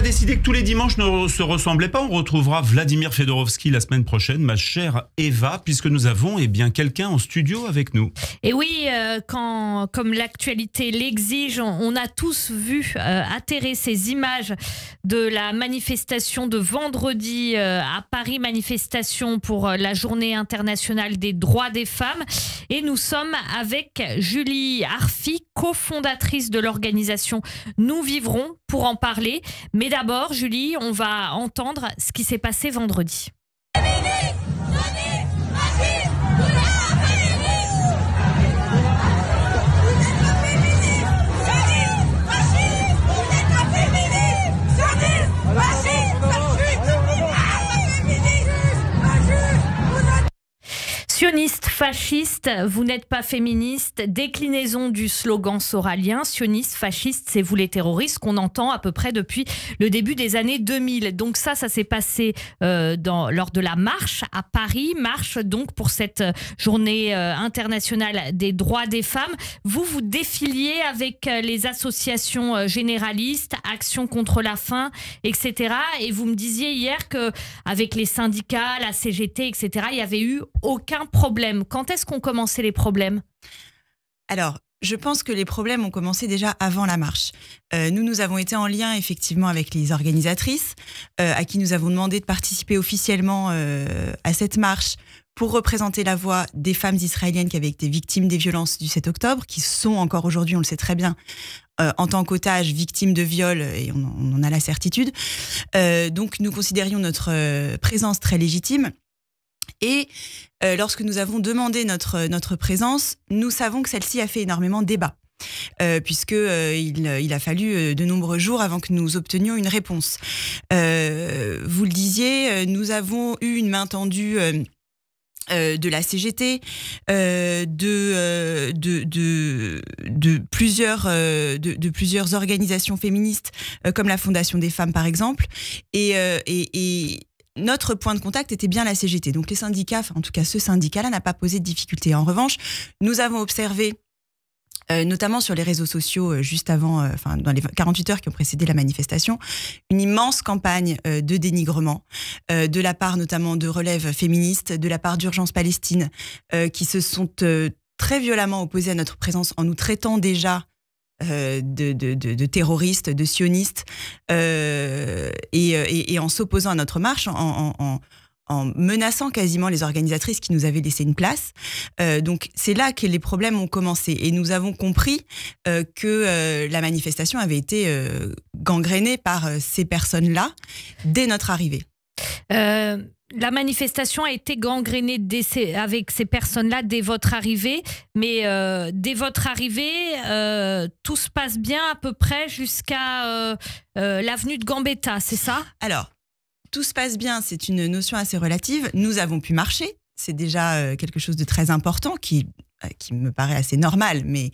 décidé que tous les dimanches ne se ressemblaient pas. On retrouvera Vladimir Fedorovski la semaine prochaine, ma chère Eva, puisque nous avons quelqu'un en studio avec nous. Et oui, comme l'actualité l'exige, on a tous vu atterrir ces images de la manifestation de vendredi à Paris, manifestation pour la Journée internationale des droits des femmes. Et nous sommes avec Julie Arfi, cofondatrice de l'organisation Nous Vivrons, pour en parler. Mais d'abord, Julie, on va entendre ce qui s'est passé vendredi. Sioniste, fasciste, vous n'êtes pas féministe, déclinaison du slogan soralien, sioniste, fasciste, c'est vous les terroristes, qu'on entend à peu près depuis le début des années 2000. Donc ça s'est passé lors de la marche à Paris, marche donc pour cette journée internationale des droits des femmes. Vous défiliez avec les associations généralistes, Action contre la faim, etc. Et vous me disiez hier qu'avec les syndicats, la CGT, etc., il n'y avait eu aucun problème. Quand est-ce qu'ont commencé les problèmes ? Alors, je pense que les problèmes ont commencé déjà avant la marche. Nous avons été en lien effectivement avec les organisatrices, à qui nous avons demandé de participer officiellement à cette marche pour représenter la voix des femmes israéliennes qui avaient été victimes des violences du 7 octobre, qui sont encore aujourd'hui, on le sait très bien, en tant qu'otages, victimes de viol, et on en a la certitude. Donc nous considérions notre présence très légitime. Et lorsque nous avons demandé notre présence, nous savons que celle-ci a fait énormément débat, puisqu'il a fallu de nombreux jours avant que nous obtenions une réponse. Vous le disiez, nous avons eu une main tendue de la CGT, de plusieurs organisations féministes, comme la Fondation des femmes par exemple, et notre point de contact était bien la CGT. Donc les syndicats, enfin en tout cas ce syndicat-là, n'a pas posé de difficulté. En revanche, nous avons observé, notamment sur les réseaux sociaux, juste avant, dans les 48 heures qui ont précédé la manifestation, une immense campagne de dénigrement, de la part notamment de relèves féministes, de la part d'Urgence Palestine, qui se sont très violemment opposés à notre présence en nous traitant déjà de terroristes, de sionistes, et en s'opposant à notre marche, en menaçant quasiment les organisatrices qui nous avaient laissé une place. Donc c'est là que les problèmes ont commencé. Et nous avons compris que la manifestation avait été gangrénée par ces personnes-là dès notre arrivée. La manifestation a été gangrénée avec ces personnes-là dès votre arrivée, mais dès votre arrivée, tout se passe bien à peu près jusqu'à l'avenue de Gambetta, c'est ça ? Alors, tout se passe bien, c'est une notion assez relative. Nous avons pu marcher, c'est déjà quelque chose de très important qui me paraît assez normal, mais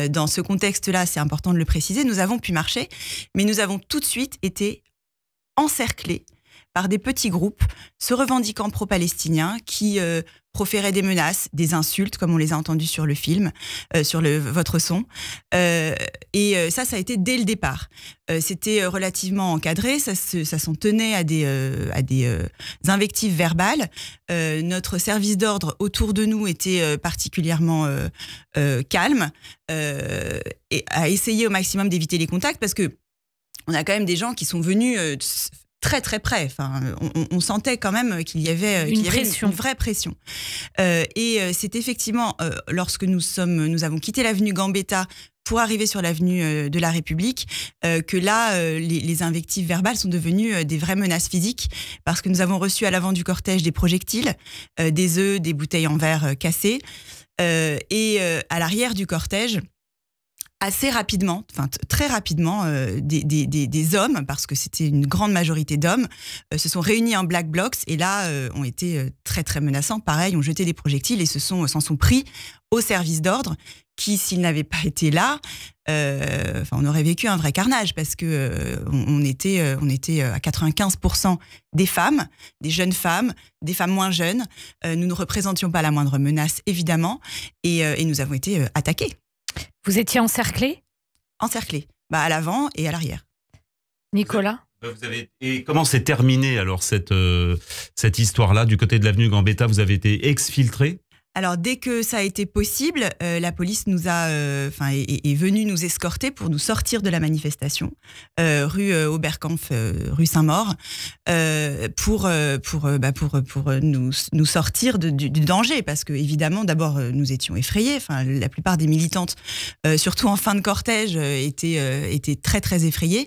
dans ce contexte-là, c'est important de le préciser. Nous avons pu marcher, mais nous avons tout de suite été encerclés par des petits groupes se revendiquant pro-palestiniens qui proféraient des menaces, des insultes, comme on les a entendus sur le film, sur votre son. Et ça a été dès le départ. C'était relativement encadré, ça s'en tenait à des invectives verbales. Notre service d'ordre autour de nous était particulièrement calme et a essayé au maximum d'éviter les contacts parce que on a quand même des gens qui sont venus très très près. Enfin, on sentait quand même qu'il y avait une vraie pression. Et c'est effectivement lorsque nous avons quitté l'avenue Gambetta pour arriver sur l'avenue de la République que là, les invectives verbales sont devenues des vraies menaces physiques parce que nous avons reçu à l'avant du cortège des projectiles, des œufs, des bouteilles en verre cassées et à l'arrière du cortège, assez rapidement, très rapidement, des hommes, parce que c'était une grande majorité d'hommes, se sont réunis en black blocs et là ont été très très menaçants. Pareil, ont jeté des projectiles et s'en sont pris au service d'ordre qui, s'il n'avait pas été là, on aurait vécu un vrai carnage parce que on était à 95% des femmes, des jeunes femmes, des femmes moins jeunes. Nous ne représentions pas la moindre menace, évidemment, et nous avons été attaqués. Vous étiez encerclés ? Encerclés, à l'avant et à l'arrière. Nicolas ? Et comment s'est terminée alors cette histoire-là du côté de l'avenue Gambetta? Vous avez été exfiltré? Alors, dès que ça a été possible, la police nous a, est venue nous escorter pour nous sortir de la manifestation, rue Oberkampf, rue Saint-Maur, pour nous sortir du danger, parce que évidemment, d'abord, nous étions effrayés. Enfin, la plupart des militantes, surtout en fin de cortège, étaient très très effrayées.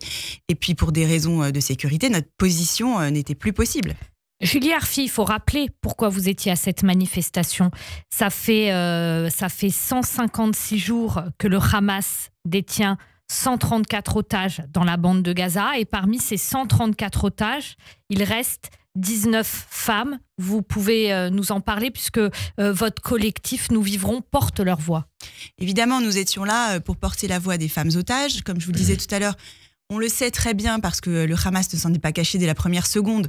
Et puis, pour des raisons de sécurité, notre position n'était plus possible. Julie Arfi, il faut rappeler pourquoi vous étiez à cette manifestation. Ça fait 156 jours que le Hamas détient 134 otages dans la bande de Gaza. Et parmi ces 134 otages, il reste 19 femmes. Vous pouvez nous en parler puisque votre collectif Nous Vivrons porte leur voix. Évidemment, nous étions là pour porter la voix des femmes otages. Comme je vous le disais tout à l'heure, on le sait très bien parce que le Hamas ne s'en est pas caché dès la première seconde,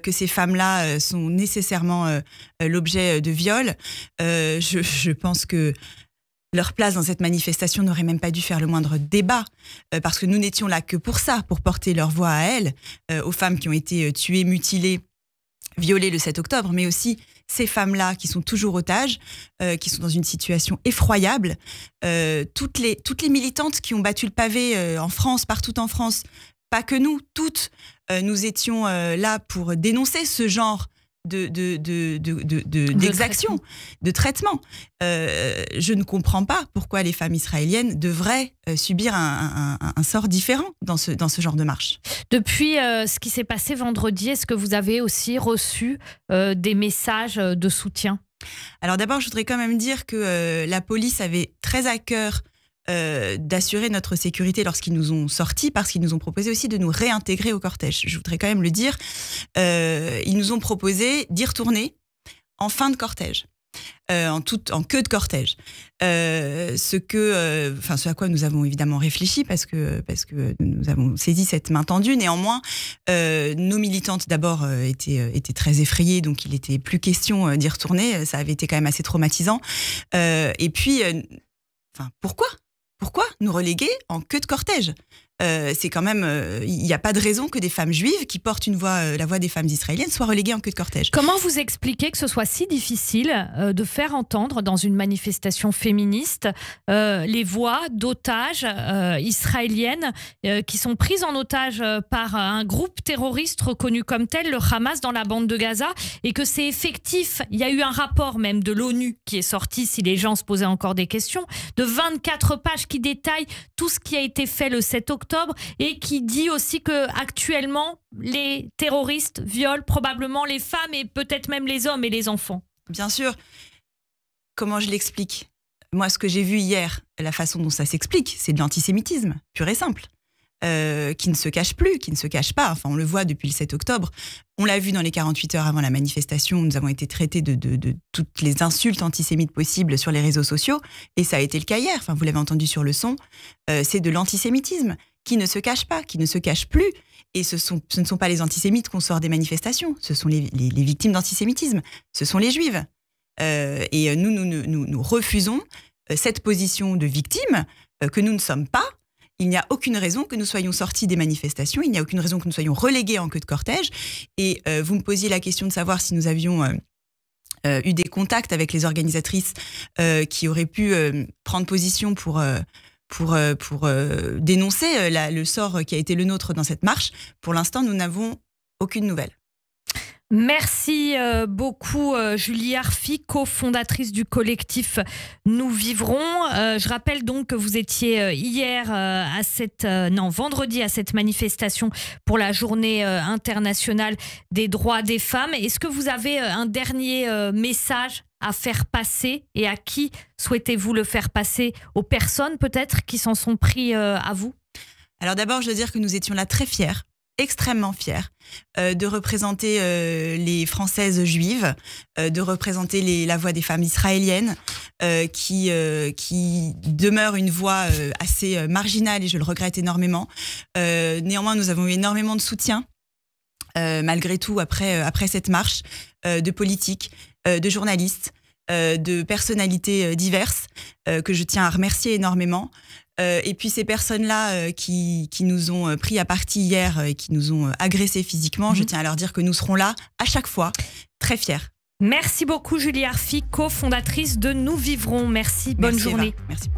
que ces femmes-là sont nécessairement l'objet de viols. Je pense que leur place dans cette manifestation n'aurait même pas dû faire le moindre débat, parce que nous n'étions là que pour ça, pour porter leur voix à elles, aux femmes qui ont été tuées, mutilées, violées le 7 octobre, mais aussi ces femmes-là qui sont toujours otages, qui sont dans une situation effroyable. Toutes les militantes qui ont battu le pavé en France, partout en France, pas que nous, toutes, nous étions là pour dénoncer ce genre d'exaction, de traitement. Je ne comprends pas pourquoi les femmes israéliennes devraient subir un sort différent dans ce genre de marche. Depuis ce qui s'est passé vendredi, est-ce que vous avez aussi reçu des messages de soutien? Alors d'abord, je voudrais quand même dire que la police avait très à cœur d'assurer notre sécurité lorsqu'ils nous ont sortis, parce qu'ils nous ont proposé aussi de nous réintégrer au cortège. Je voudrais quand même le dire. Ils nous ont proposé d'y retourner en fin de cortège, en queue de cortège. Ce à quoi nous avons évidemment réfléchi, parce que nous avons saisi cette main tendue. Néanmoins, nos militantes d'abord étaient très effrayées, donc il n'était plus question d'y retourner. Ça avait été quand même assez traumatisant. Et puis, pourquoi nous reléguer en queue de cortège? C'est quand même, il n'y a pas de raison que des femmes juives qui portent la voix des femmes israéliennes soient reléguées en queue de cortège. Comment vous expliquez que ce soit si difficile de faire entendre dans une manifestation féministe les voix d'otages israéliennes qui sont prises en otage par un groupe terroriste reconnu comme tel, le Hamas, dans la bande de Gaza, et que c'est effectif? Il y a eu un rapport même de l'ONU qui est sorti, si les gens se posaient encore des questions, de 24 pages qui détaillent tout ce qui a été fait le 7 octobre, et qui dit aussi que actuellement les terroristes violent probablement les femmes et peut-être même les hommes et les enfants. Bien sûr. Comment je l'explique? Moi, ce que j'ai vu hier, la façon dont ça s'explique, c'est de l'antisémitisme pur et simple, qui ne se cache plus, qui ne se cache pas. Enfin, on le voit depuis le 7 octobre. On l'a vu dans les 48 heures avant la manifestation. Nous avons été traités de toutes les insultes antisémites possibles sur les réseaux sociaux. Et ça a été le cas hier. Enfin, vous l'avez entendu sur le son. C'est de l'antisémitisme qui ne se cache pas, qui ne se cache plus. Et ce ne sont pas les antisémites qu'on sort des manifestations. Ce sont les victimes d'antisémitisme. Ce sont les juives. Et nous refusons cette position de victime que nous ne sommes pas. Il n'y a aucune raison que nous soyons sortis des manifestations, il n'y a aucune raison que nous soyons relégués en queue de cortège. Et vous me posiez la question de savoir si nous avions eu des contacts avec les organisatrices qui auraient pu prendre position pour dénoncer le sort qui a été le nôtre dans cette marche. Pour l'instant, nous n'avons aucune nouvelle. Merci beaucoup Julie Arfi, cofondatrice du collectif Nous Vivrons. Je rappelle donc que vous étiez vendredi à cette manifestation pour la journée internationale des droits des femmes. Est-ce que vous avez un dernier message à faire passer, et à qui souhaitez-vous le faire passer? Aux personnes peut-être qui s'en sont pris à vous? Alors d'abord, je veux dire que nous étions là très fiers, extrêmement fiers de représenter les Françaises juives, de représenter la voix des femmes israéliennes qui demeure une voix assez marginale, et je le regrette énormément. Néanmoins, nous avons eu énormément de soutien malgré tout après cette marche, de politiques, de journalistes, de personnalités diverses que je tiens à remercier énormément. Et puis ces personnes-là qui nous ont pris à partie hier et qui nous ont agressés physiquement, je tiens à leur dire que nous serons là à chaque fois, très fiers. Merci beaucoup Julie Arfi, cofondatrice de Nous Vivrons. Merci, bonne journée. Eva. Merci.